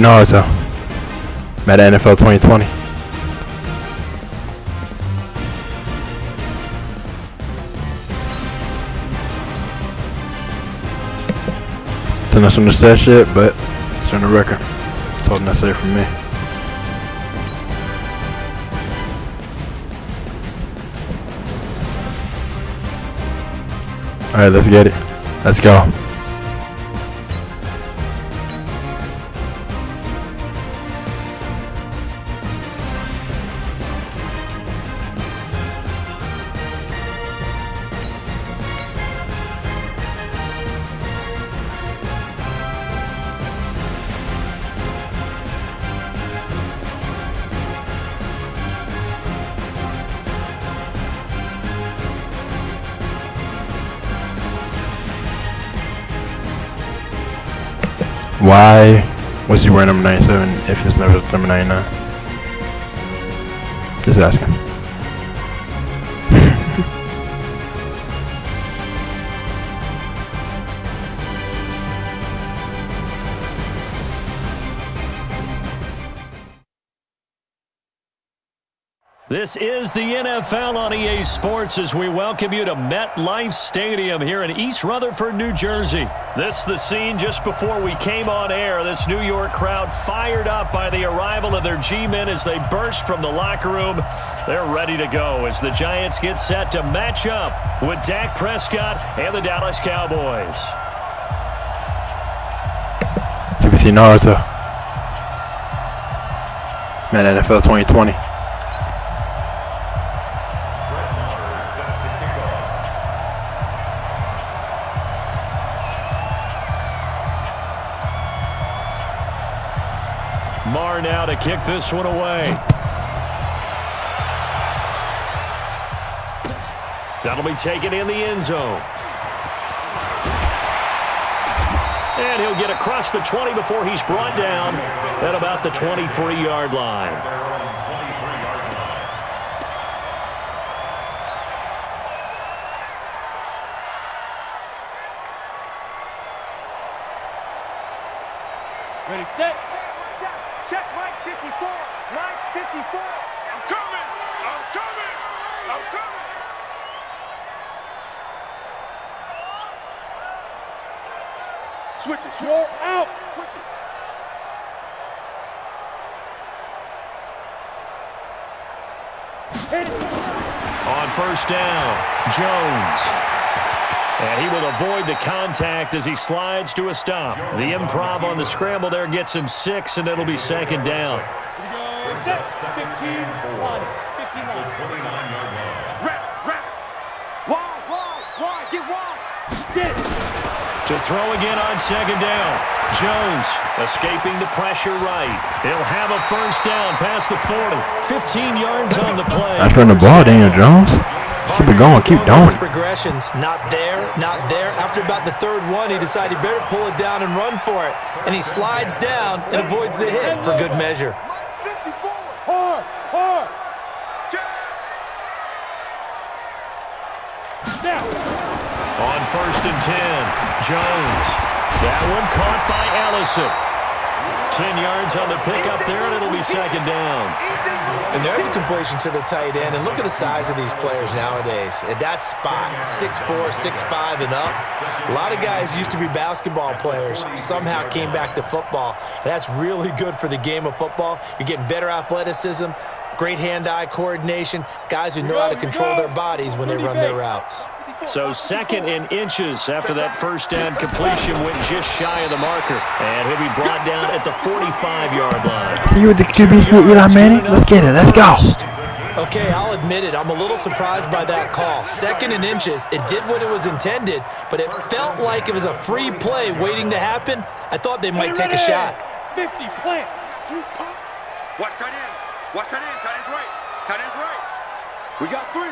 Naruto. Madden NFL 2020. It's not on the set yet, but it's on the record. It's all necessary for me. Alright, let's get it. Let's go. Why was he wearing number 97 if it's never number 99? Just asking. This is the NFL on EA Sports as we welcome you to MetLife Stadium here in East Rutherford, New Jersey. This is the scene just before we came on air. This New York crowd fired up by the arrival of their G-men as they burst from the locker room. They're ready to go as the Giants get set to match up with Dak Prescott and the Dallas Cowboys. CBC Naruto. Madden NFL 2020. Marr now to kick this one away. That'll be taken in the end zone. And he'll get across the 20 before he's brought down at about the 23-yard line. Ready, set. Check, Mike 54. Mike 54. I'm coming. I'm coming. I'm coming. Switch it. Swirl out. Switch it. On first down, Jones. And he will avoid the contact as he slides to a stop. The improv on the scramble there gets him 6, and it'll be second down. 15-1. 29-yard line. Wrap. Wide. Get wide. Get it. To throw again on second down. Jones escaping the pressure right. He'll have a first down past the 40. 15 yards on the play. That's from the ball, Daniel Jones. Keep it going. Keep doing it. Progressions. Not there. After about the third one, he decided he better pull it down and run for it. And he slides down and avoids the hit for good measure. 54. Hard. Now. On first and 10, Jones. That one caught by Allison. 10 yards on the pickup there, and it'll be second down. And there's a completion to the tight end. And look at the size of these players nowadays. At that spot, 6'4", 6'5", and up. A lot of guys used to be basketball players, somehow came back to football. And that's really good for the game of football. You're getting better athleticism, great hand-eye coordination, guys who know how to control their bodies when they run their routes. So second in inches after that first down completion went just shy of the marker. And he'll be brought down at the 45-yard line. See you with the QBs, Eli Manning. Let's get it. Let's go. Okay, I'll admit it. I'm a little surprised by that call. Second in inches. It did what it was intended, but it felt like it was a free play waiting to happen. I thought they might take a shot. 50, plant. Watch tight end. Tight end's right. We got three.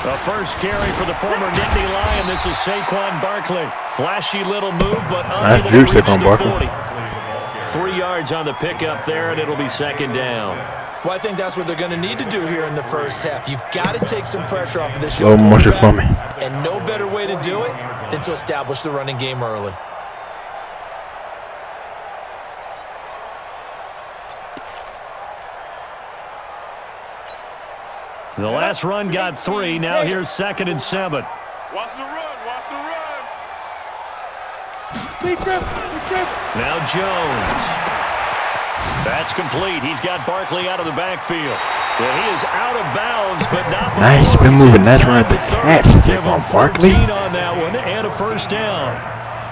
The first carry for the former Nittany Lion. This is Saquon Barkley. Flashy little move, but unable to reach the 40. 3 yards on the pickup there, and it'll be second down. Well, I think that's what they're going to need to do here in the first half. You've got to take some pressure off of this. Slow motion for me. And no better way to do it than to establish the running game early. The last run got 3. Now here's 2nd and 7. Watch the run. Watch the run. Now Jones. That's complete. He's got Barkley out of the backfield. Well, he is out of bounds, but not nice. Been moving. Nice run at the catch. Saquon Barkley. 14 on that one and a first down.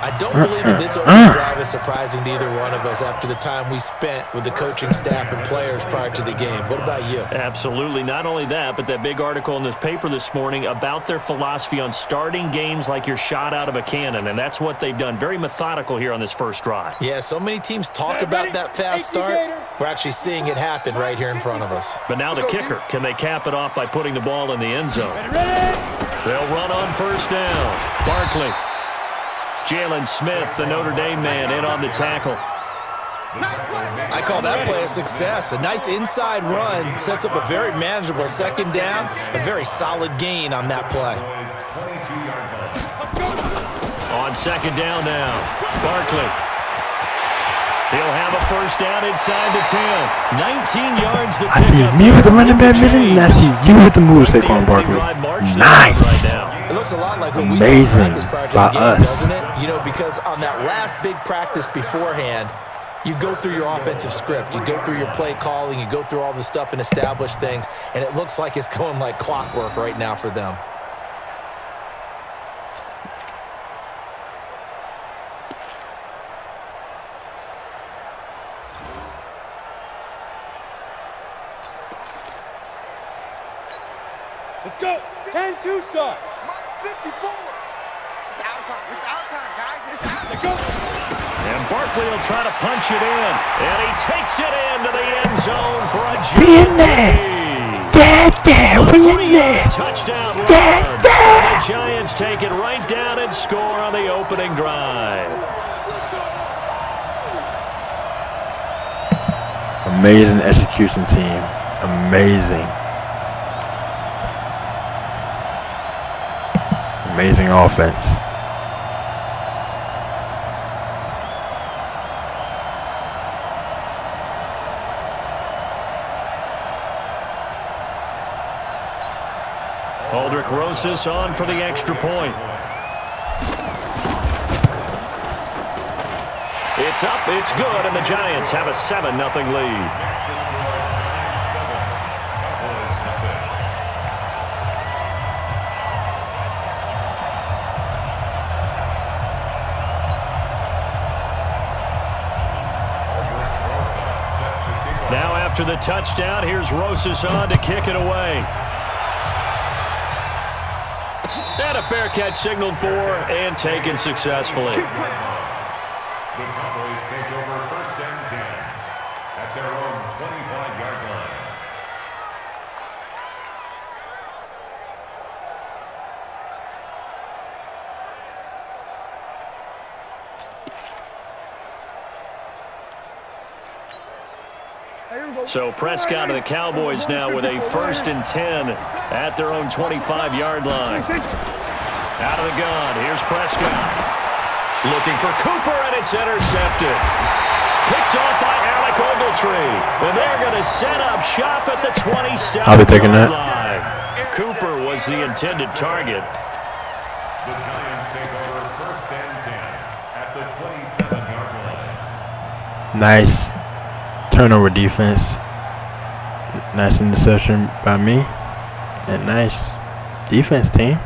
I don't believe that this opening drive is surprising to either one of us after the time we spent with the coaching staff and players prior to the game. What about you? Absolutely. Not only that, but that big article in this paper this morning about their philosophy on starting games like you're shot out of a cannon, and that's what they've done. Very methodical here on this first drive. Yeah, so many teams talk about that fast start. We're actually seeing it happen right here in front of us. But now the kicker. Can they cap it off by putting the ball in the end zone? They'll run on first down. Barkley. Jalen Smith, the Notre Dame man, in on the tackle. I call that play a success. A nice inside run sets up a very manageable 2nd down. A very solid gain on that play. On 2nd down now, Barkley. He'll have a first down inside the 10. 19 yards. I see me with the running back middle, and I see you with the move, Saquon Barkley. Nice. It looks a lot like what we saw in practice prior to the game, doesn't it? You know, because on that last big practice beforehand, you go through your offensive script, you go through your play calling, you go through all the stuff and establish things, and it looks like it's going like clockwork right now for them. Let's go. 10-2 start. 54. It's our time. It's our time, guys. It's our time. Let's go. And Barkley will try to punch it in. And he takes it into the end zone for a We in there. We in there. Touchdown run. The Giants take it right down and score on the opening drive. Amazing execution, team. Amazing. Amazing offense. Aldrick Rosas on for the extra point. It's up, it's good, and the Giants have a 7-0 lead. Now after the touchdown, here's Rosas on to kick it away. And a fair catch signaled for and taken successfully. The Cowboys take over 1st and 10 at their own 25-yard line. So Prescott and the Cowboys now with a 1st and 10 at their own 25-yard line. Out of the gun, here's Prescott. Looking for Cooper, and it's intercepted. Picked off by Alec Ogletree. And they're going to set up shop at the 27-yard line. I'll be taking that. Cooper was the intended target. The Giants take over 1st and 10 at the 27-yard line. Nice turnover defense. Nice interception by me. And nice defense, team.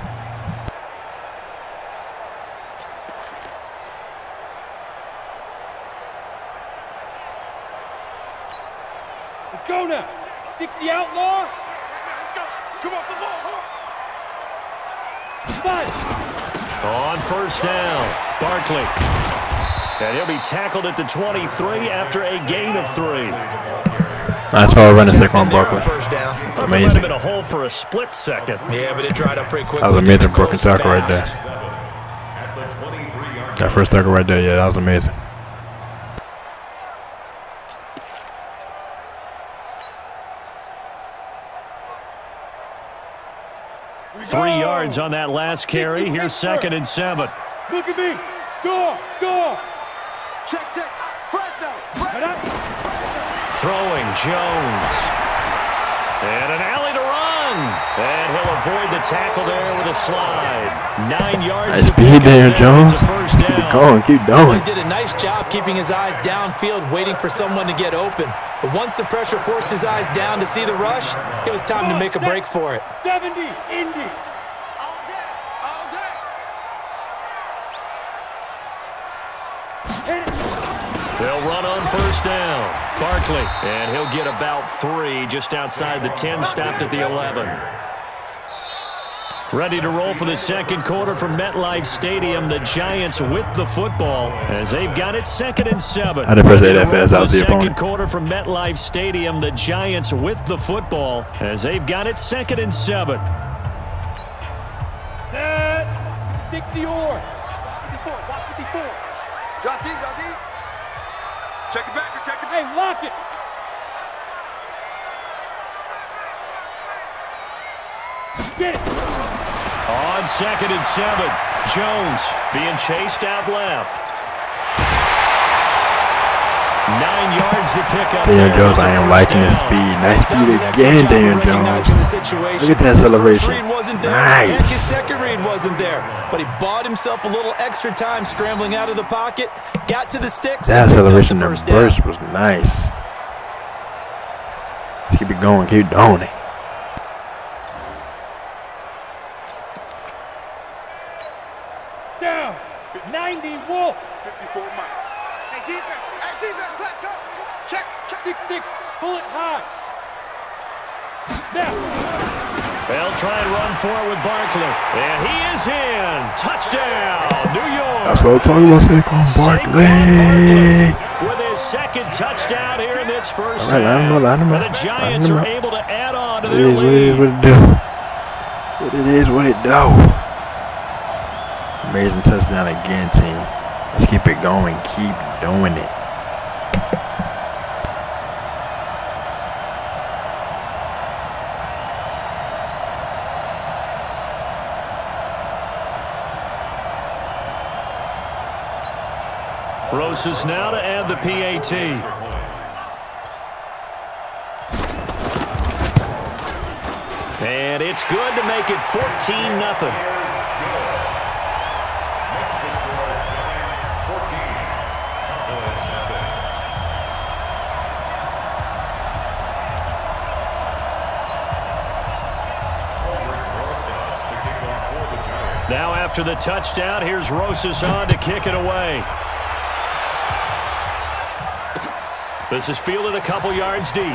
Let's go now. 60 outlaw. Let's go. Come off the ball. Spot. On 1st down, Barkley. And he'll be tackled at the 23 after a gain of 3. That's how I run a Saquon Barkley. First down. Amazing. Been a hole for a split second. Yeah, but it dried up pretty quickly. That was amazing broken tackle right there. At the 23-yard That first tackle right there, yeah, that was amazing. Three yards on that last carry. Here's 2nd and 7. Look at me. Door. Check. Fresno. Throwing Jones. And an alley to run. And he'll avoid the tackle there with a slide. 9 yards. Nice speed there, Jones. Keep it going. Keep going. He did a nice job keeping his eyes downfield, waiting for someone to get open. But once the pressure forced his eyes down to see the rush, it was time to make a break for it. 70, Indy. All day, all day. They'll run on first down. Barkley, and he'll get about 3 just outside the 10, stopped at the 11. Ready to roll for the second quarter from MetLife Stadium. The Giants with the football as they've got it 2nd and 7. I didn't press A that fast. That was the opponent. Second quarter from MetLife Stadium. The Giants with the football as they've got it 2nd and 7. Set. 60 or. 54. Watch 54. Drop deep. Drop deep. Check it back. Check it. Hey, lock it. Get it. On 2nd and 7, Jones being chased out left. 9 yards to pick up. Daniel Jones, I am liking his speed. Nice speed again, Daniel Jones. Look at that celebration. Nice. His second read wasn't there, but he bought himself a little extra time scrambling out of the pocket, got to the sticks. That celebration, the burst was nice. Let's keep it going. Keep doing it. Down. 90 Wolf. 54 Mike. Hey, defense. Let's go. Check. 6-6. Pull it high. Now. They'll try and run for it with Barkley. And he is in. Touchdown, New York. That's what I'm talking about, Saquon Barkley. With his second touchdown here in this first half. And the Giants are able to add on to their lead. What it is, what it do. Amazing touchdown again, team. Let's keep it going. Keep doing it. Rosas now to add the PAT. And it's good to make it 14-0. Now after the touchdown, here's Rosas on to kick it away. This is fielded a couple yards deep.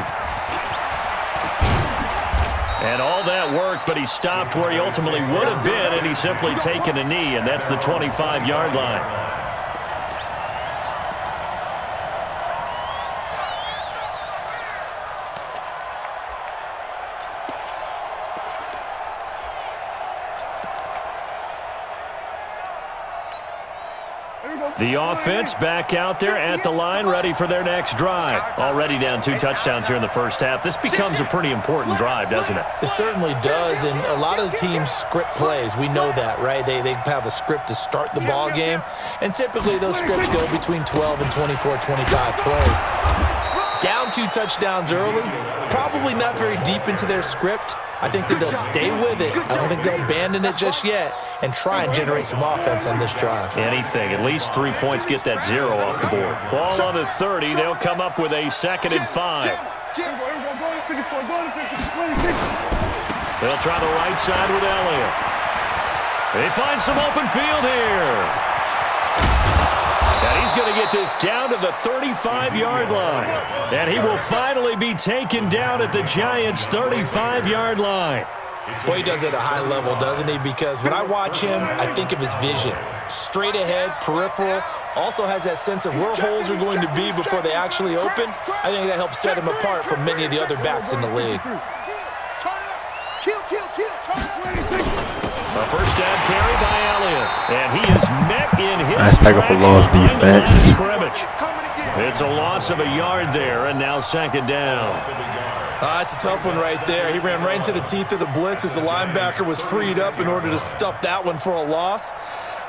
And all that work, but he stopped where he ultimately would have been, and he's simply taken a knee, and that's the 25-yard line. The offense back out there at the line, ready for their next drive. Already down 2 touchdowns here in the first half. This becomes a pretty important drive, doesn't it? It certainly does, and a lot of the teams script plays. We know that, right? They have a script to start the ball game, and typically those scripts go between 12 and 24, 25 plays. Down 2 touchdowns early, probably not very deep into their script. I think that they'll stay with it. I don't think they'll abandon it just yet and try and generate some offense on this drive. Anything. At least 3 points, get that 0 off the board. Ball on the 30. They'll come up with a 2nd and 5. They'll try the right side with Elliott. They find some open field here. And he's going to get this down to the 35-yard line. And he will finally be taken down at the Giants' 35-yard line. Boy, he does it at a high level, doesn't he? Because when I watch him, I think of his vision. Straight ahead, peripheral, also has that sense of where holes are going to be before they actually open. I think that helps set him apart from many of the other backs in the league. A first down carry by Elliott. And he is met in his nice tackle for loss defense. It's a loss of a yard there, and now 2nd down. It's a tough one right there. He ran right into the teeth of the blitz as the linebacker was freed up in order to stuff that one for a loss.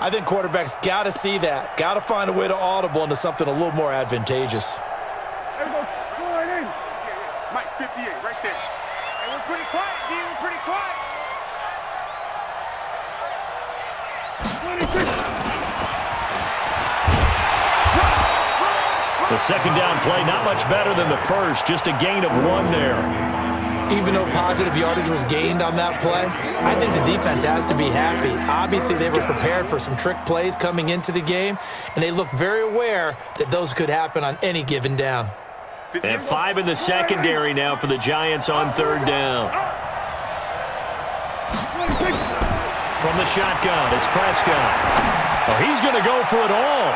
I think quarterbacks got to see that. Got to find a way to audible into something a little more advantageous. Mike 58 right there. Hey, we're pretty quiet, D. We're pretty quiet. The second down play, not much better than the first, just a gain of 1 there. Even though positive yardage was gained on that play, I think the defense has to be happy. Obviously, they were prepared for some trick plays coming into the game, and they looked very aware that those could happen on any given down. And 5 in the secondary now for the Giants on 3rd down. From the shotgun, it's Prescott. Oh, he's going to go for it all.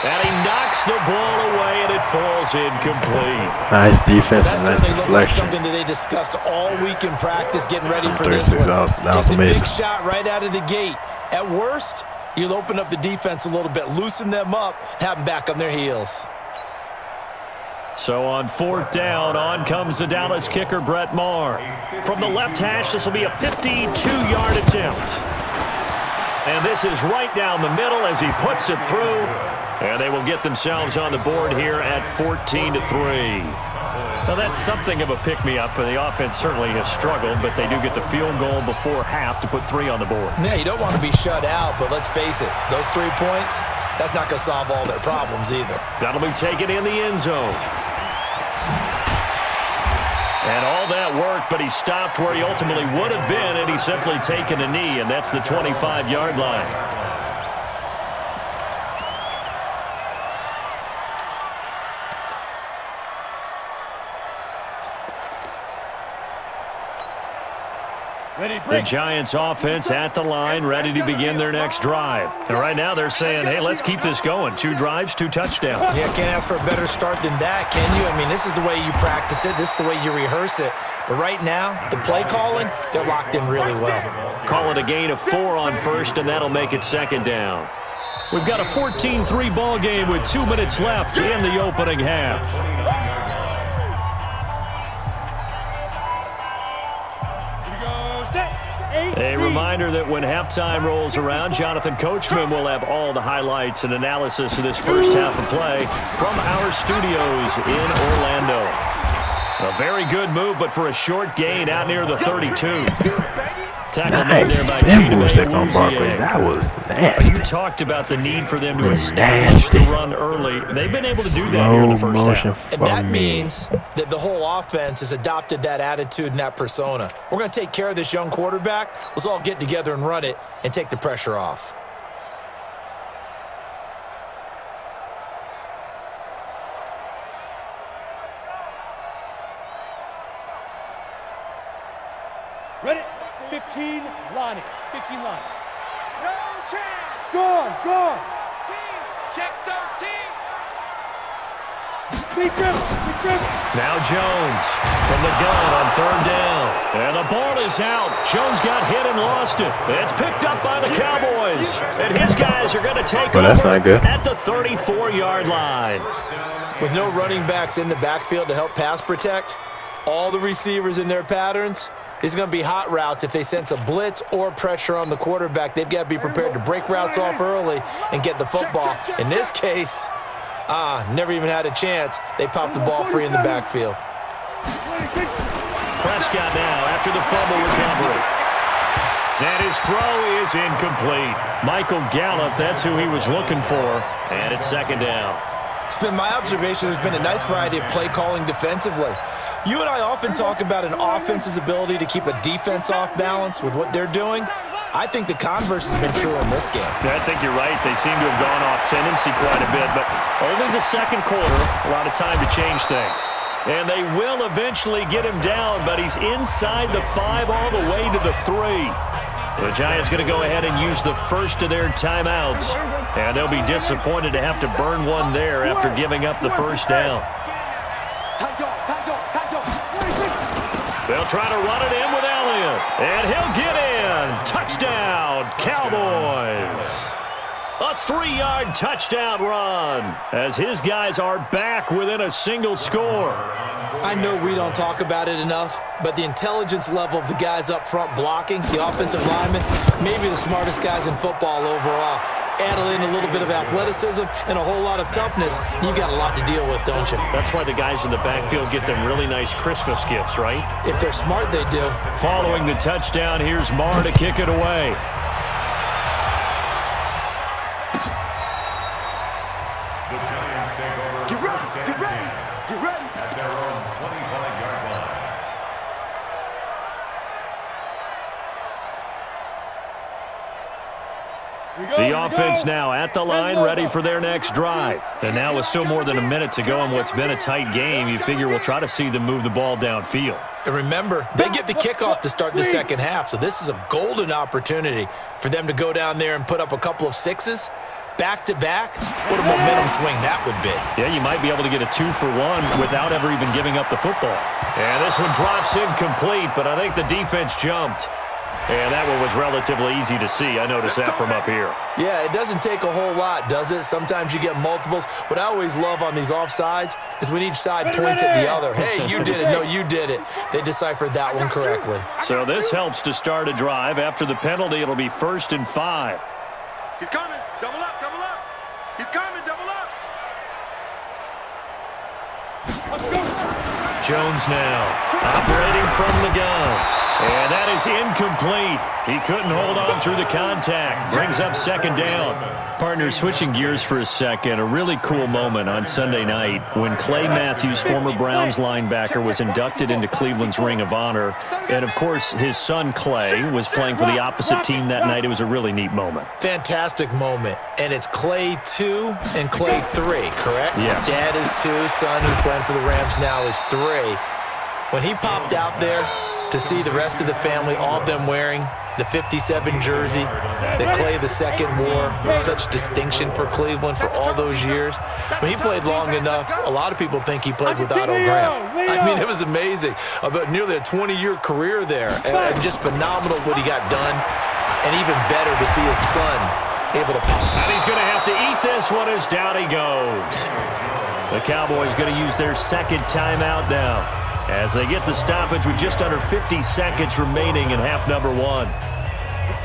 And he knocks the ball away, and it falls incomplete. Nice defense and nice deflection. Like deflection. something that they discussed all week in practice, getting ready for this one. That was Take the amazing. big shot right out of the gate. At worst, you'll open up the defense a little bit, loosen them up, have them back on their heels. So on 4th down, on comes the Dallas kicker, Brett Maher. From the left hash, this will be a 52-yard attempt. And this is right down the middle as he puts it through. And they will get themselves on the board here at 14-3. Now, that's something of a pick-me-up, and the offense certainly has struggled, but they do get the field goal before half to put 3 on the board. Yeah, you don't want to be shut out, but let's face it, those 3 points, that's not going to solve all their problems either. That'll be taken in the end zone. And all that work, but he stopped where he ultimately would have been, and he's simply taken a knee, and that's the 25-yard line. The Giants offense at the line, ready to begin their next drive. And right now they're saying, hey, let's keep this going. 2 drives, 2 touchdowns. Yeah, can't ask for a better start than that, can you? I mean, this is the way you practice it. This is the way you rehearse it. But right now, the play calling, they're locked in really well. Call it a gain of 4 on 1st, and that'll make it 2nd down. We've got a 14-3 ball game with 2 minutes left in the opening half. A reminder that when halftime rolls around, Jonathan Coachman will have all the highlights and analysis of this first half of play from our studios in Orlando. A very good move, but for a short gain out near the 32. Nice. That was nasty. You talked about the need for them to establish the run early. They've been able to do that here in the first half. And that means that the whole offense has adopted that attitude and that persona. We're going to take care of this young quarterback. Let's all get together and run it and take the pressure off. Ready? 15, Lonnie. 15, Lonnie. No chance. Gone. Check 13. Big grip. Now Jones from the gun on 3rd down. And the ball is out. Jones got hit and lost it. It's picked up by the Cowboys. And his guys are going to take over that's not good. At the 34-yard line. With no running backs in the backfield to help pass protect, all the receivers in their patterns, these are going to be hot routes. If they sense a blitz or pressure on the quarterback, they've got to be prepared to break routes off early and get the football. In this case, never even had a chance. They popped the ball free in the backfield. Prescott now after the fumble recovery. And his throw is incomplete. Michael Gallup, that's who he was looking for. And it's 2nd down. It's been my observation there's been a nice variety of play calling defensively. You and I often talk about an offense's ability to keep a defense off balance with what they're doing. I think the converse has been true in this game. Yeah, I think you're right. They seem to have gone off tendency quite a bit, but only the 2nd quarter, a lot of time to change things. And they will eventually get him down, but he's inside the 5 all the way to the 3. The Giants going to go ahead and use the first of their timeouts, and they'll be disappointed to have to burn one there after giving up the first down. They'll try to run it in with Elliott, and he'll get in. Touchdown, Cowboys. A 3-yard touchdown run as his guys are back within a single score. I know we don't talk about it enough, but the intelligence level of the guys up front blocking, the offensive linemen, maybe the smartest guys in football overall. Add in a little bit of athleticism and a whole lot of toughness, you've got a lot to deal with, don't you? That's why the guys in the backfield get them really nice Christmas gifts, right? If they're smart, they do. Following the touchdown, here's Maher to kick it away. The offense now at the line, ready for their next drive. And now with still more than a minute to go in what's been a tight game, you figure we'll try to see them move the ball downfield. And remember, they get the kickoff to start the second half, so this is a golden opportunity for them to go down there and put up a couple of sixes back-to-back. What a momentum swing that would be. Yeah, you might be able to get a 2-for-1 without ever even giving up the football. And this one drops incomplete, but I think the defense jumped. And that one was relatively easy to see. I noticed that from up here. Yeah, it doesn't take a whole lot, does it? Sometimes you get multiples. What I always love on these offsides is when each side points at the other. Hey, you did it. No, you did it. They deciphered that one correctly. So this helps to start a drive. After the penalty, it'll be 1st and 5. He's coming. Double up, double up. He's coming, double up. Let's go. Jones now operating from the gun. And that is incomplete. He couldn't hold on through the contact. Brings up 2nd down. Partners, switching gears for a second, a really cool moment on Sunday night when Clay Matthews, former Browns linebacker, was inducted into Cleveland's Ring of Honor. And, of course, his son Clay was playing for the opposite team that night. It was a really neat moment. Fantastic moment. And it's Clay 2 and Clay 3, correct? Yes. Dad is 2, son who's playing for the Rams now is 3. When he popped out there, to see the rest of the family, all of them wearing the 57 jersey that Clay II wore with such distinction for Cleveland for all those years. When he played long enough, a lot of people think he played with Otto Graham. I mean, it was amazing. About nearly a 20-year career there, and just phenomenal what he got done, and even better to see his son able to pop. And he's going to have to eat this one as down he goes. The Cowboys going to use their 2nd timeout now, as they get the stoppage with just under 50 seconds remaining in half number 1.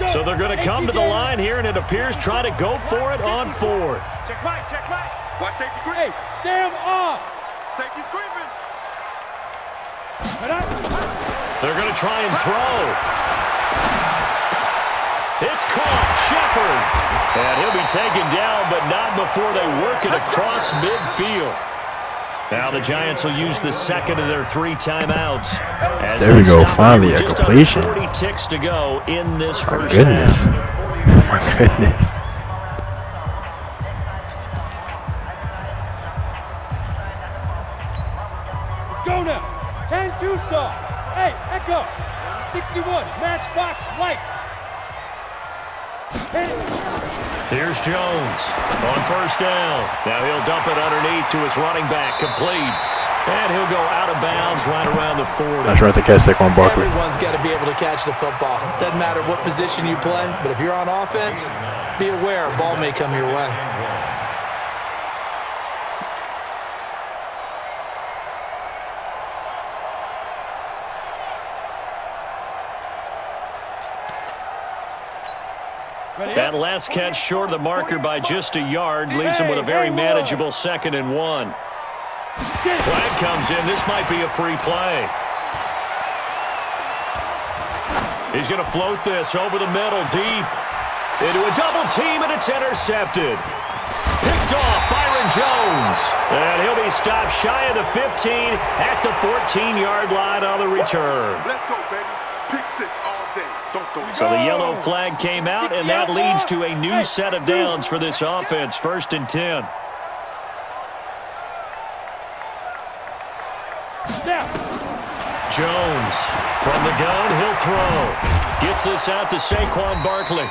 So they're going to come to the line here, and it appears try to go for it on 4th. Check right, check right. Watch safety creeping. Hey, Sam off. Safety's creeping. They're going to try and throw. It's caught. Shepard. And he'll be taken down, but not before they work it across midfield. Now the Giants will use the 2nd of their 3 timeouts. There we go, finally a completion. 40 ticks to go in this first Goodness. half. My goodness. Let's go now. 10-2 saw. Hey, Echo. 61, Matchbox Lights. Here's Jones on 1st down. Now he'll dump it underneath to his running back, complete. And he'll go out of bounds right around the 40. I tried to catch Saquon Barkley. Everyone's got to be able to catch the football. Doesn't matter what position you play, but if you're on offense, be aware a ball may come your way. That last catch short of the marker by just a yard leaves him with a very manageable 2nd and 1. Flag comes in. This might be a free play. He's going to float this over the middle, deep. Into a double team, and it's intercepted. Picked off Byron Jones. And he'll be stopped shy of the 15 at the 14-yard line on the return. Let's go, baby. Pick 6 all day. Don't go. So the yellow flag came out, and that leads to a new set of downs for this offense. 1st and 10. Jones from the gun, he'll throw. Gets this out to Saquon Barkley.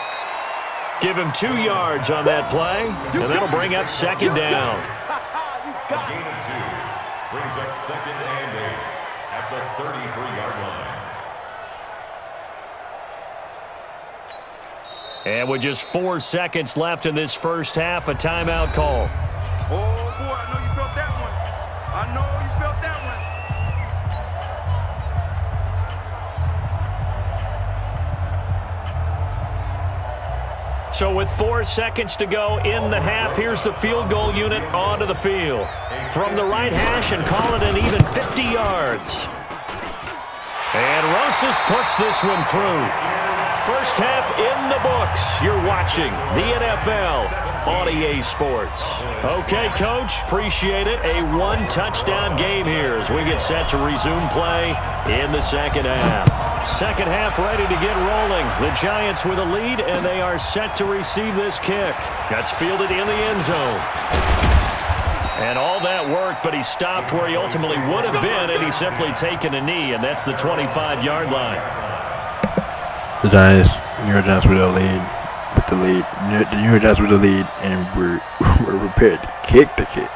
Give him 2 yards on that play, and that'll bring up 2nd down. A gain of 2 brings up 2nd and 8 at the 33-yard line. And with just 4 seconds left in this first half, a timeout call. Oh, boy, I know you felt that one. I know you felt that one. So with 4 seconds to go in the half, here's the field goal unit onto the field. From the right hash and call it an even 50 yards. And Rosas puts this one through. First half in the books. You're watching the NFL on EA Sports. Okay, Coach, appreciate it. A 1-touchdown game here as we get set to resume play in the second half. Second half ready to get rolling. The Giants with a lead, and they are set to receive this kick. That's fielded in the end zone. And all that work, but he stopped where he ultimately would have been, and he's simply taken a knee, and that's the 25-yard line. The Giants, New York Giants with the lead. The New York Giants with the lead, and we're prepared to kick the kick.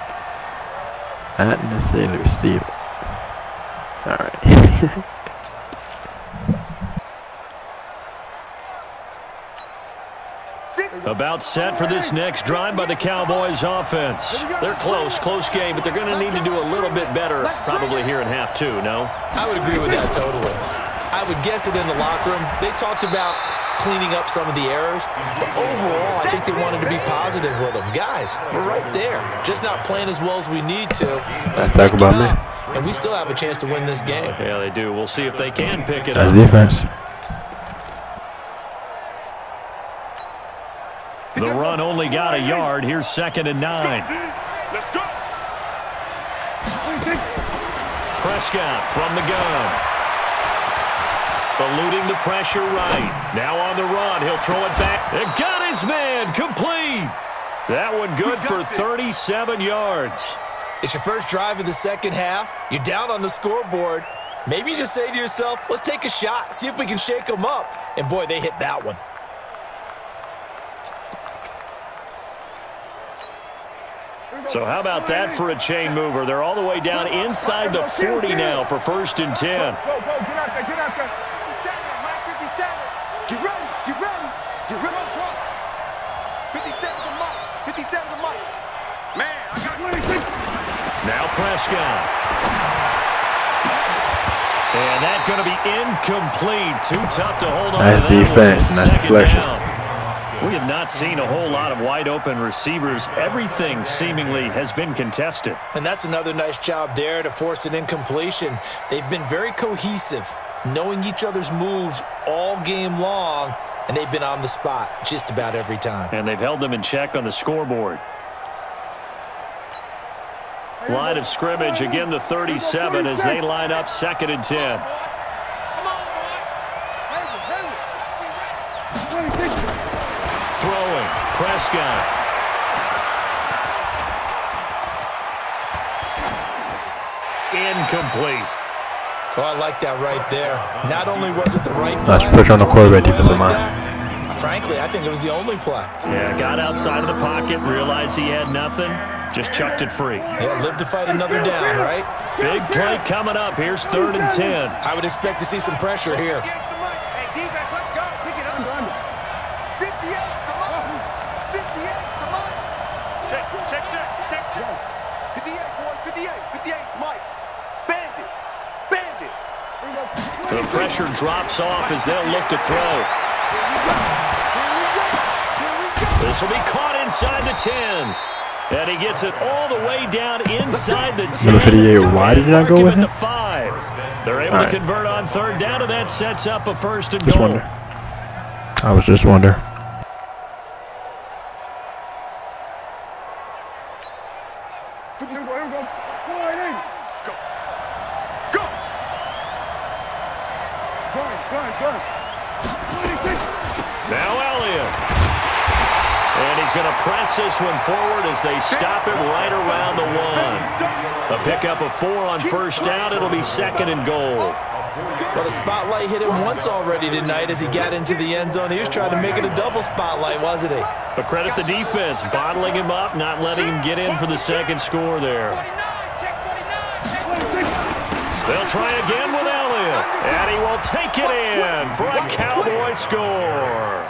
Not necessarily receive it. All right. About set for this next drive by the Cowboys offense. They're close game, but they're going to need to do a little bit better probably here in half two, no? I would agree with that totally. I would guess it in the locker room. They talked about cleaning up some of the errors, but overall, I think they wanted to be positive with them. Guys, we're right there. Just not playing as well as we need to. Let's talk about me. And we still have a chance to win this game. Yeah, they do. We'll see if they can pick it up. That's defense. The run only got a yard. Here's 2nd and 9. Let's go. Prescott from the gun. Eluding the pressure right. Now on the run. He'll throw it back. It got his man. Complete. That one good for 37 yards. It's your first drive of the second half. You're down on the scoreboard. Maybe you just say to yourself, let's take a shot, see if we can shake them up. And, boy, they hit that one. So how about that for a chain mover? They're all the way down inside the 40 now for 1st and 10. Go, get out there, get out there. 57, Mike, 57. Get ready, get ready. Get ready on truck. 57 to Mike, 57 to Mike. Man, I got 26. Now Prescott. And that's going to be incomplete. Too tough to hold on. Nice defense, nice deflection. We have not seen a whole lot of wide-open receivers. Everything seemingly has been contested. And that's another nice job there to force an incompletion. They've been very cohesive, knowing each other's moves all game long, and they've been on the spot just about every time. And they've held them in check on the scoreboard. Line of scrimmage, again the 37 as they line up 2nd and 10. Throwing, Prescott. Incomplete. Oh, I like that right there. Not only was it the right play. Nice pressure on the quarterback defensive line. Frankly, I think it was the only play. Yeah, got outside of the pocket, realized he had nothing, just chucked it free. Yeah, live to fight another down, right? Big play coming up. Here's 3rd and 10. I would expect to see some pressure here. Hey, defense, let's go. Pick it up. 58 to Mike. 58 to Mike. Check. 58, boy, 58. 58 to Mike. Bandit. The pressure drops off as they'll look to throw. This will be caught inside the 10. And he gets it all the way down inside the 10. Number 58, why did you not go with him? The 5. They're able to convert on 3rd down, and that sets up a 1st and Just goal. wonder. I was just wondering. Now Elliott. And he's going to press this one forward as they stop it right around the 1. A pickup of 4 on 1st down. It'll be 2nd and goal. Well, the spotlight hit him once already tonight as he got into the end zone. He was trying to make it a double spotlight, wasn't he? But credit the defense, bottling him up, not letting him get in for the 2nd score there. They'll try again with Elliott, and he will take it in for a Cowboy score.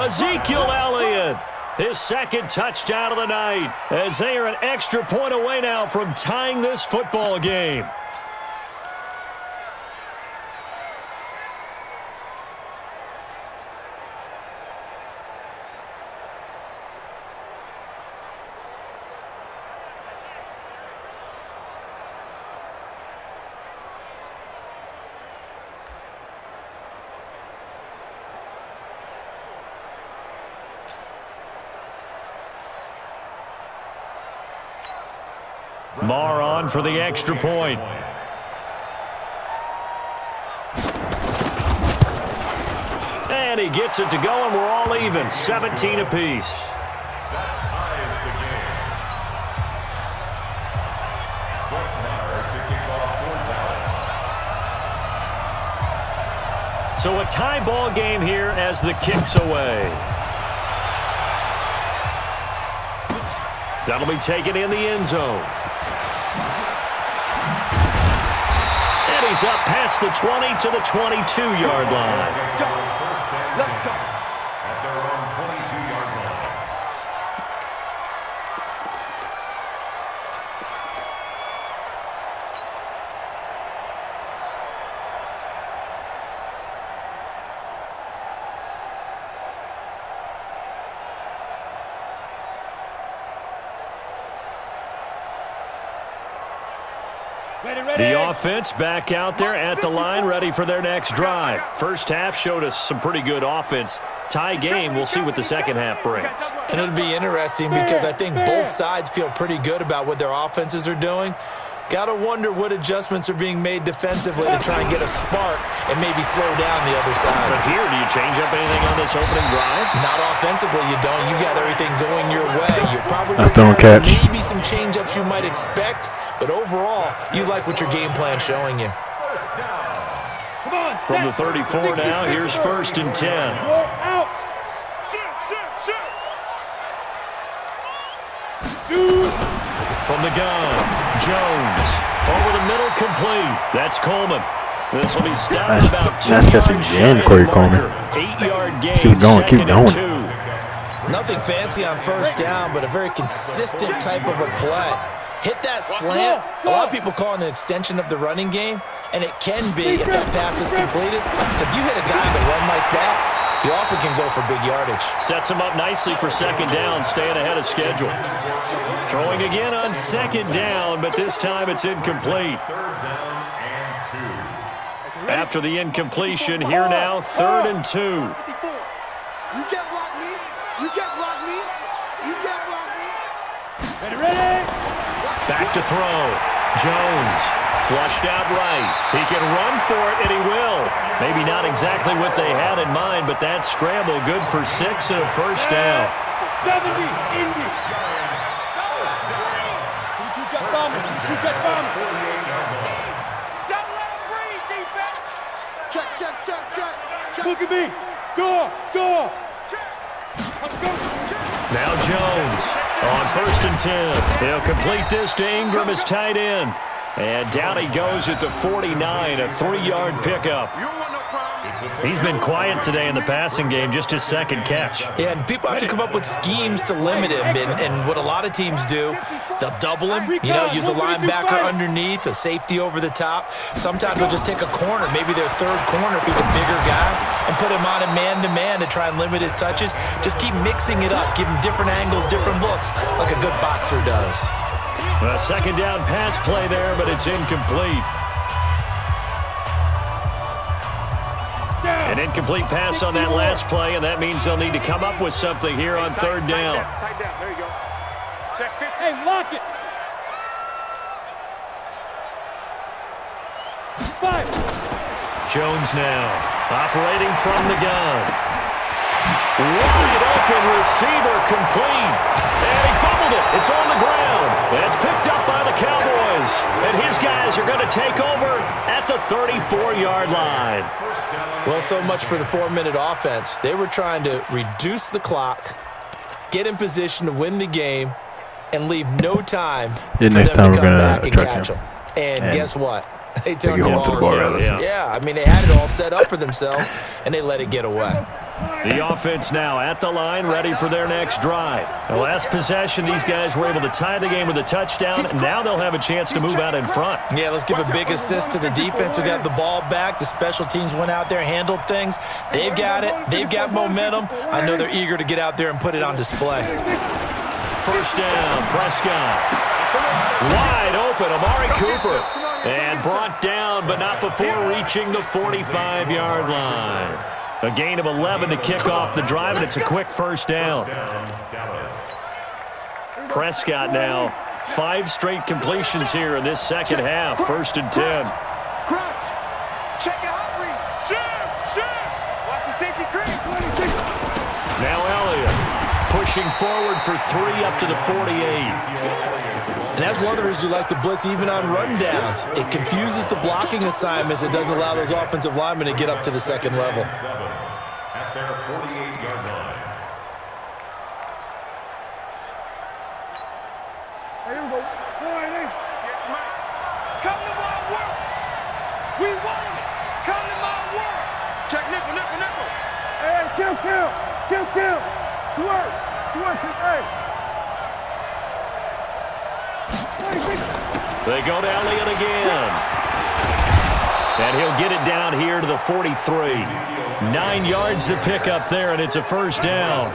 Ezekiel Elliott, his 2nd touchdown of the night, as they are an extra point away now from tying this football game. Marr on for the extra point. gets it to go, and we're all even, 17 apiece. That ties the game. Brett Maher to kick off for Dallas. So a tie ball game here as the kick's away. That'll be taken in the end zone. And he's up past the 20 to the 22-yard line. Let's go. At their own 22-yard line. The offense back out there at the line, ready for their next drive. First half showed us some pretty good offense. Tie game, we'll see what the second half brings. And it'll be interesting because I think both sides feel pretty good about what their offenses are doing. Got to wonder what adjustments are being made defensively to try and get a spark and maybe slow down the other side. But here, do you change up anything on this opening drive? Not offensively, you don't. You got everything going your way. You're probably That's throwing catch. maybe some change-ups you might expect, but overall, you like what your game plan's showing you. From the 34 now, here's 1st and 10. Out. Shoot. From the gun, Jones. Over the middle, complete. That's Coleman. This will be stopped Nice- about 2 nice catch yards again, shy of Corey the Coleman. marker. 8-yard gain, Keep going, keep 2nd and going. 2. Nothing fancy on first down, but a very consistent type of a play. Hit that slant. A lot of people call it an extension of the running game, and it can be if that pass is completed, because you hit a guy that run like that, he often can go for big yardage. Sets him up nicely for 2nd down, staying ahead of schedule. Throwing again on 2nd down, but this time it's incomplete. 3rd down and 2. After the incompletion, here now, 3rd and 2. You can't block me. You can't block me. You can't block me. Ready. Back to throw. Jones, flushed out right. He can run for it, and he will. Maybe not exactly what they had in mind, but that scramble good for 6 and a 1st down. 70, Indy. Check. Look at me. Door. Now Jones on 1st and 10. He'll complete this to Ingram as tight end. And down he goes at the 49, a 3-yard pickup. You don't want no problem. He's been quiet today in the passing game, just his 2nd catch. Yeah, and people have to come up with schemes to limit him, and what a lot of teams do, they'll double him, use a linebacker underneath, a safety over the top. Sometimes they'll just take a corner, maybe their 3rd corner if he's a bigger guy, and put him on a man-to-man to try and limit his touches. Just keep mixing it up, give him different angles, different looks, like a good boxer does. A 2nd down pass play there, but it's incomplete. An incomplete pass on that last play, and that means they'll need to come up with something here on 3rd down. Tight down. There you go. Check 50. Hey, lock it. 5. Jones now, operating from the gun. Wide open receiver, complete. And he fumbled it. It's on the ground. And it's picked up by the Cowboys. And his guys are going to take over at the 34-yard line. Well, so much for the 4-minute offense. They were trying to reduce the clock, get in position to win the game, and leave no time for next them time to we're come gonna back and track catch him. them. And guess what? They They turned go the on to the ball ball, over. rather. Yeah. I mean, they had it all set up for themselves, and they let it get away. The offense now at the line, ready for their next drive. The last possession, these guys were able to tie the game with a touchdown. Now they'll have a chance to move out in front. Yeah, let's give a big assist to the defense who got the ball back. The special teams went out there, handled things. They've got it. They've got momentum. I know they're eager to get out there and put it on display. 1st down, Prescott. Wide open, Amari Cooper. And brought down, but not before reaching the 45-yard line. A gain of 11 to kick off the drive, and it's a quick 1st down. Prescott now, 5 straight completions here in this 2nd half. 1st and 10. Crouch. Check your hot read. Watch the safety creep. pushing forward for 3 up to the 48. And that's one of the reasons you like to blitz even on run downs. It confuses the blocking assignments. It doesn't allow those offensive linemen to get up to the second level. At their 48-yard line. Here we go. Yes, Mike. Come to my work. We want it. Come to my work. Check nickel, nickel, nickel. Hey, kill. Swerve, hey. They go to Elliott again. And he'll get it down here to the 43. 9 yards to pick up there, and it's a first down.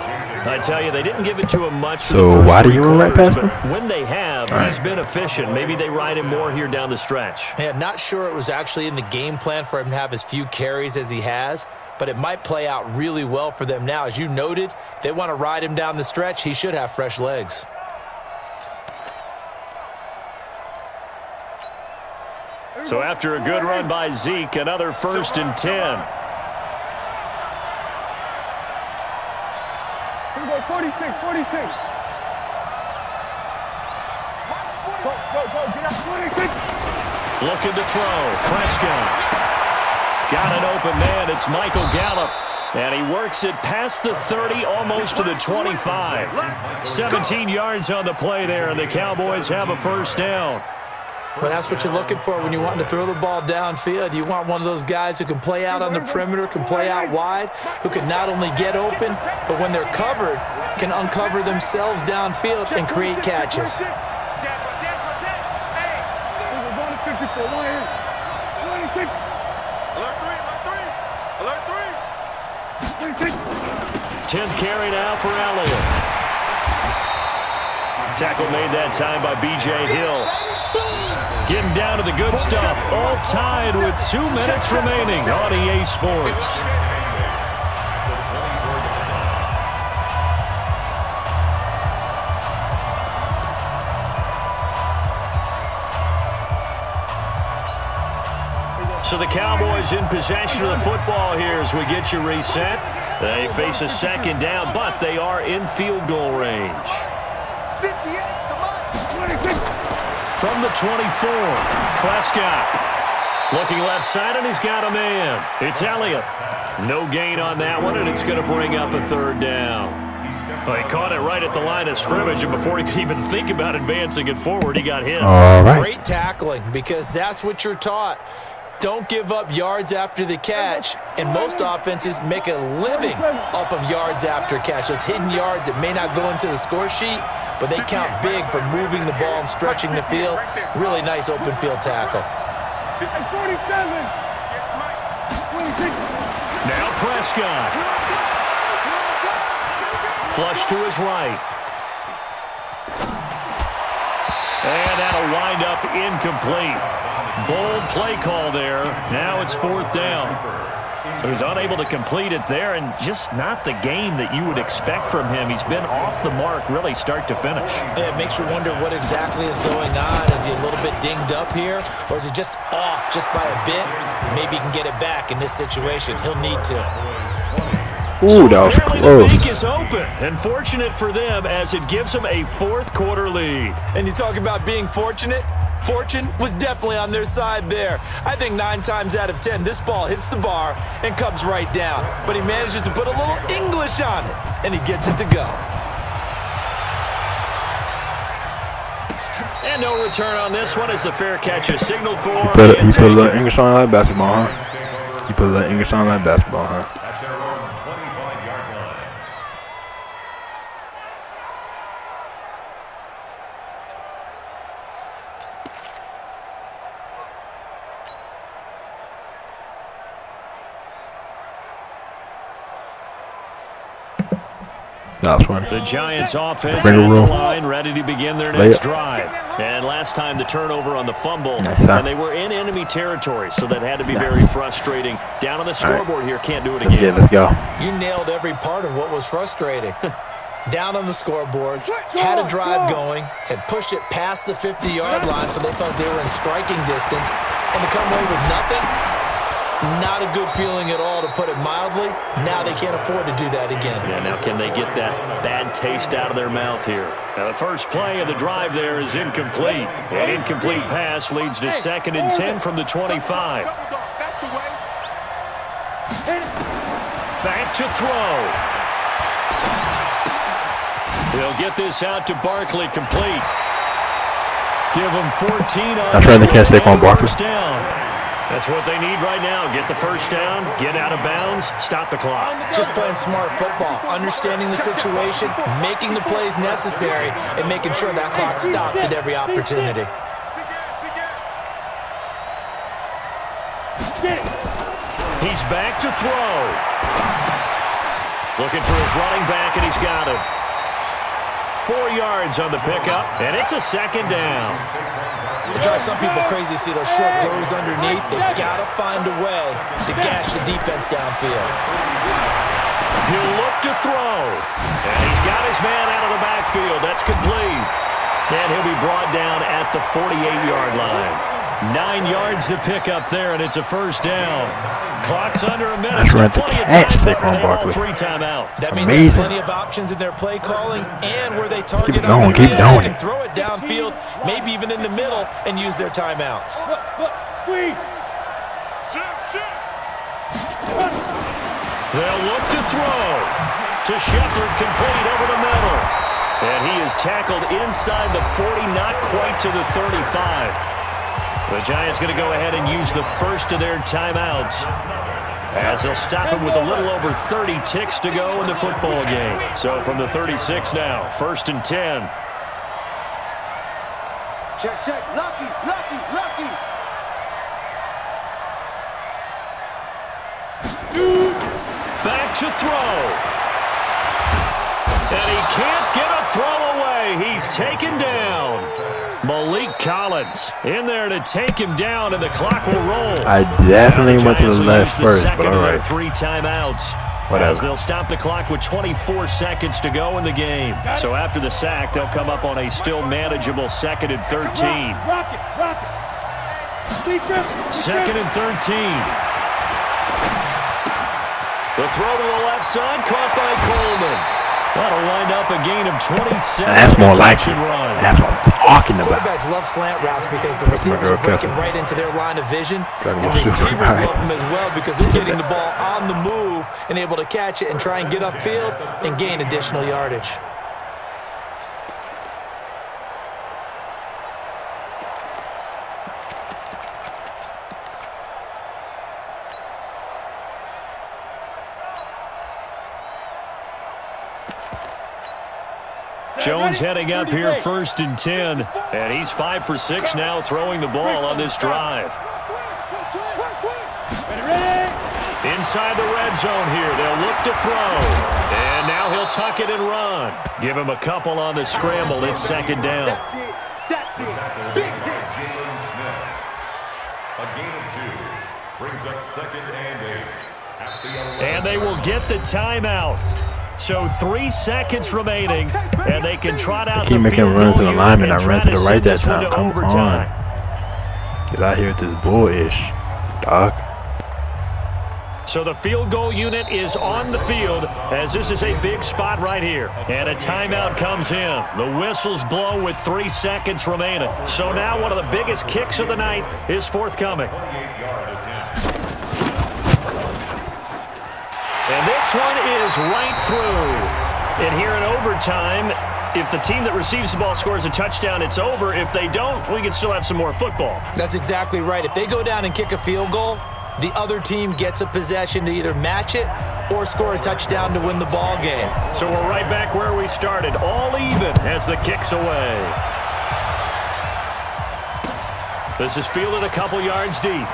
I tell you, they didn't give it to him much for the first why do 3 you run right quarters, past but when they have, he's been efficient. Maybe they ride him more here down the stretch. Hey, I'm not sure it was actually in the game plan for him to have as few carries as he has, but it might play out really well for them now. As you noted, if they want to ride him down the stretch, he should have fresh legs. So after a good run by Zeke, another 1st and 10. Here we go, 46. Go, get out, 46. Looking to throw. Prescott. Got an open man. It's Michael Gallup. And he works it past the 30, almost to the 25. 17 yards on the play there, and the Cowboys have a first down. Well, that's what you're looking for when you want to throw the ball downfield. You want one of those guys who can play out on the perimeter, can play out wide, who can not only get open, but when they're covered, can uncover themselves downfield and create catches. Alert 3. 10th carry now for Elliott. Tackle made that time by B.J. Hill. Getting down to the good stuff. All tied with 2 minutes remaining on EA Sports. So the Cowboys in possession of the football here as we get you reset. They face a second down, but they are in field goal range. 58, come on. From the 24, Prescott. Looking left side, and he's got a man. It's Elliott. No gain on that one, and it's going to bring up a 3rd down. Well, he caught it right at the line of scrimmage, and before he could even think about advancing it forward, he got hit. All right. Great tackling, because that's what you're taught. Don't give up yards after the catch, and most offenses make a living off of yards after catches. Hidden yards that may not go into the score sheet, but they count big for moving the ball and stretching the field. Really nice open field tackle. 47. Now Prescott. Flush to his right. And that'll wind up incomplete. Bold play call there. Now it's 4th down. So he's unable to complete it there, and just not the game that you would expect from him. He's been off the mark really start to finish. It makes you wonder what exactly is going on. Is he a little bit dinged up here, or is he just off just by a bit? Maybe he can get it back in this situation. He'll need to. Ooh, that was Apparently close. the bank is open, and fortunate for them as it gives them a 4th quarter lead. And you talk about being fortunate. Fortune was definitely on their side there. I think 9 times out of 10, this ball hits the bar and comes right down. But he manages to put a little English on it, and he gets it to go. And no return on this one as the fair catch is signaled for. He put a little English on like basketball, huh? He put a little English on like basketball, huh? At their own 25-yard line. That was funny. The Giants offense Finger at the roll. line, ready to begin their Lay next it. drive. And last time the turnover on the fumble, Nice, huh? and they were in enemy territory, so that had to be very frustrating. Down on the scoreboard here, can't do it Let's again. get, let's go. You nailed every part of what was frustrating. Down on the scoreboard, had a drive going, had pushed it past the 50-yard line, so they thought they were in striking distance, and to come away with nothing, Not a good feeling at all, to put it mildly. Now they can't afford to do that again. Yeah, now can they get that bad taste out of their mouth here? Now the first play of the drive there is incomplete. An incomplete pass leads to 2nd and 10 from the 25. Back to throw. He'll get this out to Barkley, complete. Give him 14 on. That's right, they can't stay on Barkley. That's what they need right now. Get the first down, get out of bounds, stop the clock. Just playing smart football, understanding the situation, making the plays necessary, and making sure that clock stops at every opportunity. He's back to throw. Looking for his running back, and he's got him. 4 yards on the pickup, and it's a 2nd down. It drives some people crazy to see those short throws underneath. They've got to find a way to gash the defense downfield. He'll look to throw. And he's got his man out of the backfield. That's complete. And he'll be brought down at the 48-yard line. 9 yards to pick up there, and it's a first down. Clock's under a minute. That's right, the catch, Saquon Barkley. 3 timeouts. That means they have plenty of options in their play calling, and where they target keep going, they can throw it downfield, maybe even in the middle, and use their timeouts. Squeeze. They'll look to throw. To Shepard, complete over the middle. And he is tackled inside the 40, not quite to the 35. The Giants going to go ahead and use the first of their timeouts, as they'll stop him with a little over 30 ticks to go in the football game. So from the 36 now, 1st and 10. Check, check. Lucky, lucky, lucky. Back to throw. And he can't get a throw away. He's taken down. Malik Collins in there to take him down, and the clock will roll. I definitely went to the left first, but all right. 3 timeouts. Whatever. As they'll stop the clock with 24 seconds to go in the game. So after the sack, they'll come up on a still manageable 2nd and 13. Rock it, rock it. 2nd and 13. The throw to the left side, caught by Coleman. That'll wind up a gain of 27. That's more like it. That's what I'm talking about. Quarterbacks love slant routes because the receivers are breaking right into their line of vision. And receivers love them as well because they're getting the ball on the move and able to catch it and try and get upfield and gain additional yardage. Jones heading up here, 1st and 10. And he's 5 for 6 now throwing the ball on this drive. Inside the red zone here. They'll look to throw. And now he'll tuck it and run. Give him a couple on the scramble. It's 2nd down. Jalen Smith. A gain of 2 brings up 2nd and 8 at the 11. And they will get the timeout. So 3 seconds remaining, and they can trot out keep the making field runs to the goal lineman. I and ran try to the to right send that this one time. to Come overtime. on. Get out here with this bullish, dog. So the field goal unit is on the field, as this is a big spot right here. And a timeout comes in. The whistles blow with 3 seconds remaining. So now one of the biggest kicks of the night is forthcoming. And this one is right through. And here in overtime, if the team that receives the ball scores a touchdown, it's over. If they don't, we can still have some more football. That's exactly right. If they go down and kick a field goal, the other team gets a possession to either match it or score a touchdown to win the ball game. So we're right back where we started, all even as the kick's away. This is fielded a couple yards deep.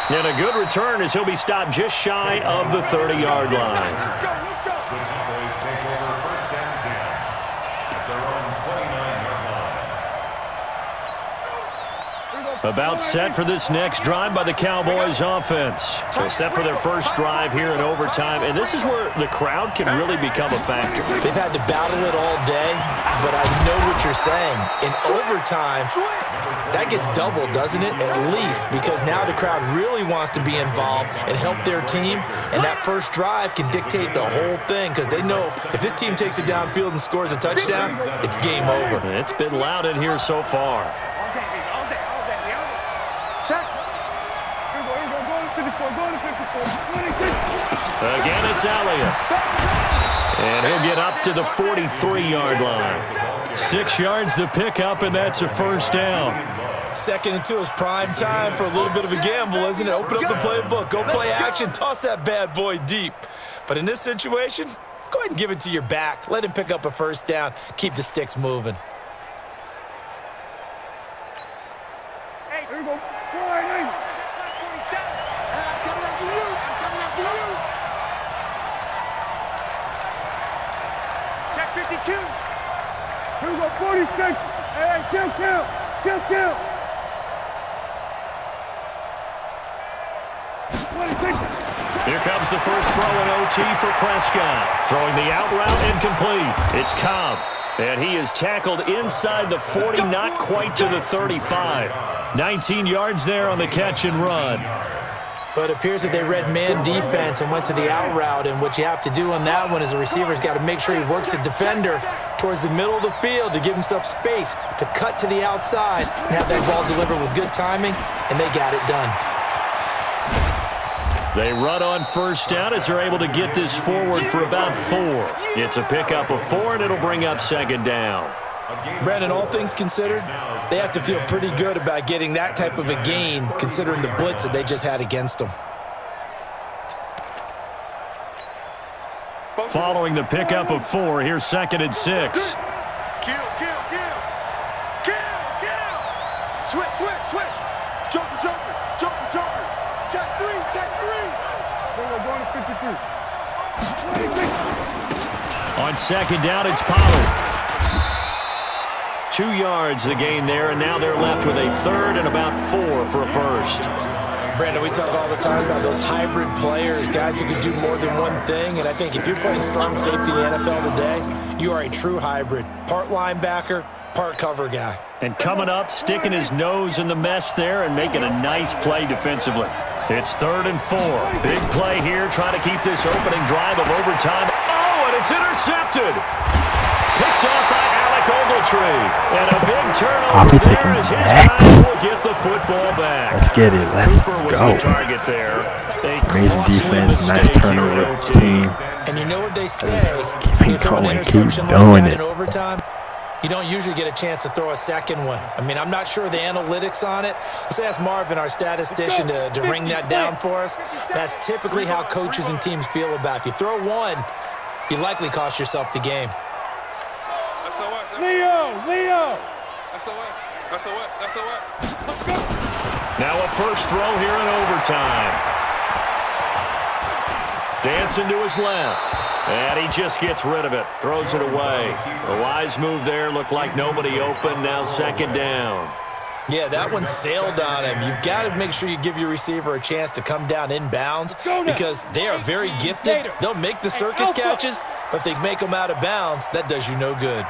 And a good return as he'll be stopped just shy of the 30-yard line. The Cowboys take over 1st and 10 at their own 29-yard line. About set for this next drive by the Cowboys offense. They're set for their first drive here in overtime, and this is where the crowd can really become a factor. They've had to battle it all day, but I know what you're saying. In overtime, that gets doubled, doesn't it? At least, because now the crowd really wants to be involved and help their team, and that first drive can dictate the whole thing because they know if this team takes it downfield and scores a touchdown, it's game over. It's been loud in here so far. Again, it's Elliott. And he'll get up to the 43-yard line. 6 yards the pickup, and that's a first down. 2nd and 2 is prime time for a little bit of a gamble, isn't it? Open up the playbook, go play action, toss that bad boy deep. But in this situation, go ahead and give it to your back. Let him pick up a first down. Keep the sticks moving. Here we go. Check 52. Here we go, 46. Hey, kill. Here comes the first throw in OT for Prescott. Throwing the out route incomplete. It's Cobb. And he is tackled inside the 40, not quite to the 35. 19 yards there on the catch and run. But it appears that they read man defense and went to the out route, and what you have to do on that one is the receiver's got to make sure he works the defender towards the middle of the field to give himself space to cut to the outside and have that ball delivered with good timing, and they got it done. They run on first down as they're able to get this forward for about 4. It's a pickup of 4, and it'll bring up second down. Brandon, all things considered, they have to feel pretty good about getting that type of a gain considering the blitz that they just had against them. Following the pickup of 4, here's 2nd and 6. Kill. Switch. Joker. Check 3. We're going to 53. On second down, it's Pollard. 2 yards the gain there, and now they're left with a 3rd and about 4 for a first. Brandon, we talk all the time about those hybrid players, guys who can do more than one thing, and I think if you're playing strong safety in the NFL today, you are a true hybrid. Part linebacker, part cover guy. And coming up, sticking his nose in the mess there and making a nice play defensively. It's 3rd and 4. Big play here, trying to keep this opening drive of overtime. Oh, and it's intercepted! Picked off by Alec Ogletree. And a big turnover there as his guys will get the football back. Let's get it. Let's Cooper was go. the target there. Amazing defense. Nice turnover team. And you know what they say. Keep going. Keep doing it. In overtime, you don't usually get a chance to throw a second one. I mean, I'm not sure of the analytics on it. Let's ask Marvin, our statistician, to ring that down for us. That's typically how coaches and teams feel about it. If you throw one, you likely cost yourself the game. Leo. SOS. Now a first throw here in overtime. Dancing to his left. And he just gets rid of it. Throws it away. A wise move there. Looked like nobody open. Now 2nd down. Yeah, that one sailed on him. You've got to make sure you give your receiver a chance to come down inbounds because they are very gifted. They'll make the circus catches, but they make them out of bounds. That does you no good.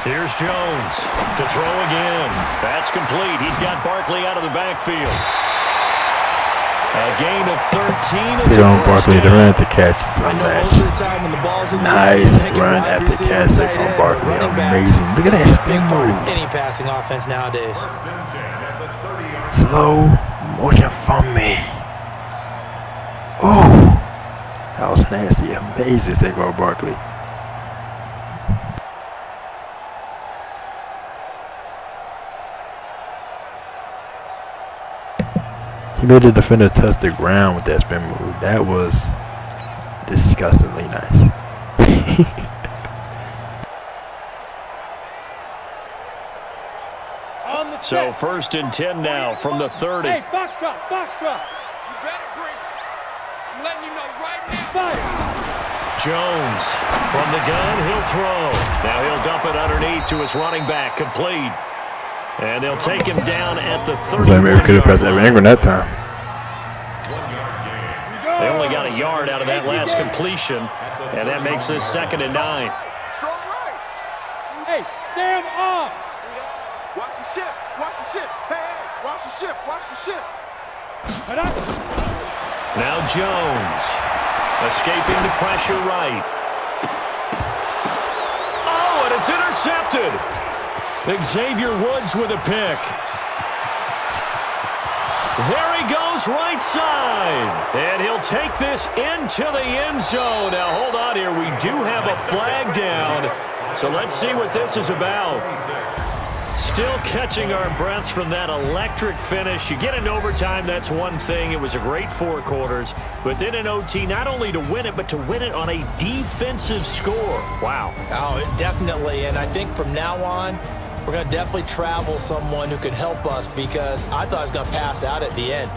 Here's Jones to throw again. That's complete. He's got Barkley out of the backfield. A gain of 13. They on Barkley to run at the catch. Nice run at the catch from Barkley. Amazing. Look at that spin move. Any passing offense nowadays. Slow motion from me. Oh, that was nasty. Amazing save by Barkley. He made the defender touch the ground with that spin move. That was disgustingly nice. So 1st and 10 now from the 30. Hey, box drop. You better bring it. I'm letting you know right now. Fire. Jones from the gun, he'll throw. Now he'll dump it underneath to his running back, complete. And they'll take him down at the 31-yard line. Could have passed Evan Ingram that time. They only got a yard out of that last completion, and that makes this 2nd and 9. Hey, Sam off. Watch the ship. Watch the ship. Hey, watch the ship. Watch the ship. Now Jones escaping the pressure right. Oh, and it's intercepted. Xavier Woods with a pick. There he goes, right side. And he'll take this into the end zone. Now, hold on here. We do have a flag down. So let's see what this is about. Still catching our breaths from that electric finish. You get in overtime, that's one thing. It was a great 4 quarters. But then in OT, not only to win it, but to win it on a defensive score. Wow. Oh, definitely. And I think from now on, we're going to definitely travel someone who can help us, because I thought I was going to pass out at the end.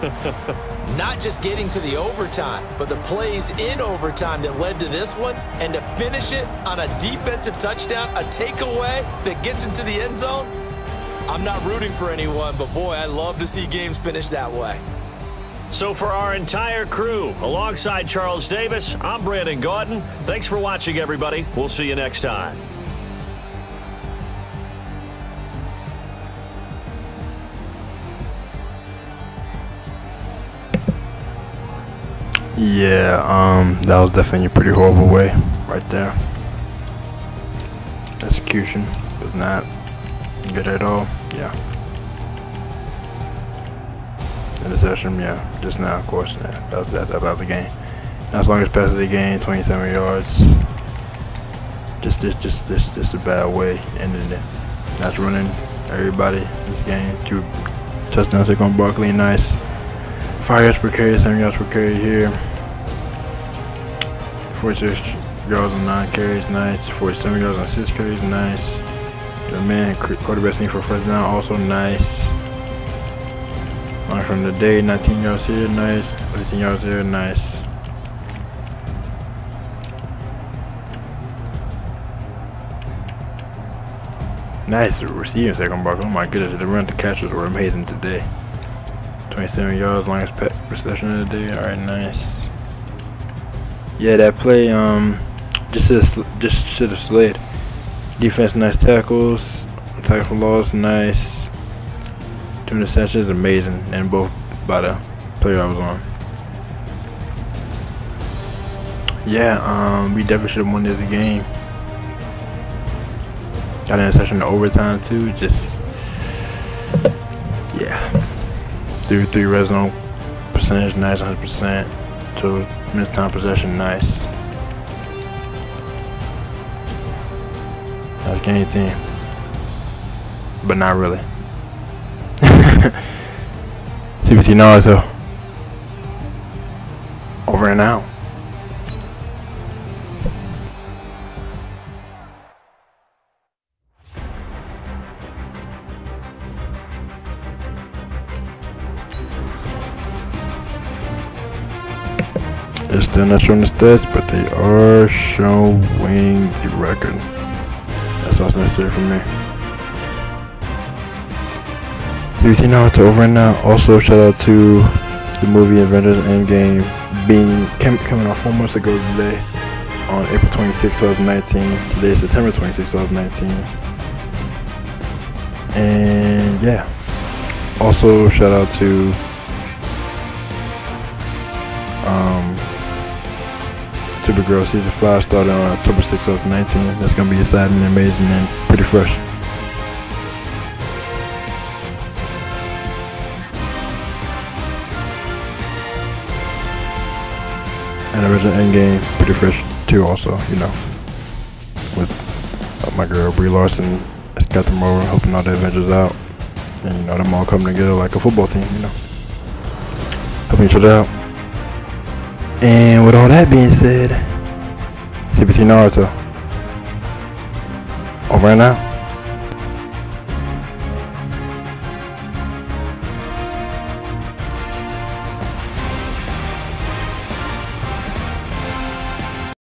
Not just getting to the overtime, but the plays in overtime that led to this one, and to finish it on a defensive touchdown, a takeaway that gets into the end zone. I'm not rooting for anyone, but boy, I love to see games finish that way. So for our entire crew, alongside Charles Davis, I'm Brandon Gaudin. Thanks for watching, everybody. We'll see you next time. Yeah, that was definitely a pretty horrible way right there. Execution was not good at all. Yeah. Interception, yeah. Just now, of course. Yeah, that was the game. As long as passes the game, 27 yards. Just a bad way ending it. That's running everybody this game. 2 touchdowns take on Barkley, nice. 5 yards per carry, 7 yards per carry here. 46 yards on 9 carries, nice. 47 yards on 6 carries, nice. The man quarterback sneak for first down, also nice. Long from the day, 19 yards here, nice. 15 yards here, nice. Nice receiving second Barkley. Oh my goodness, the run to catches were amazing today. 27 yards, longest reception of the day. All right, nice. Yeah, that play just should have slid. Defense, nice tackles. Tackle loss, nice. 2 interceptions, amazing, and both by the player I was on. Yeah, we definitely should have won this game. Got an interception in overtime too. Just yeah. 3 red zone percentage, nice, 100%. 2 minutes time possession, nice. That's game team, but not really. CBC Naruto. Over and out. They're still not showing the stats, but they are showing the record. That's all that's necessary for me. CBC Naruto over and out. Also, shout out to the movie Avengers Endgame coming out 4 months ago today, on April 26, 2019. Today is September 26, 2019. And yeah. Also, shout out to Supergirl Season 5 started on October 6, 2019. That's going to be exciting and amazing and pretty fresh. And original Endgame, pretty fresh too also, you know. With my girl Brie Larson, got them over, helping all the Avengers out. And you know, them all coming together like a football team, you know. Helping each other out. And with all that being said, CBC Naruto. Over and out.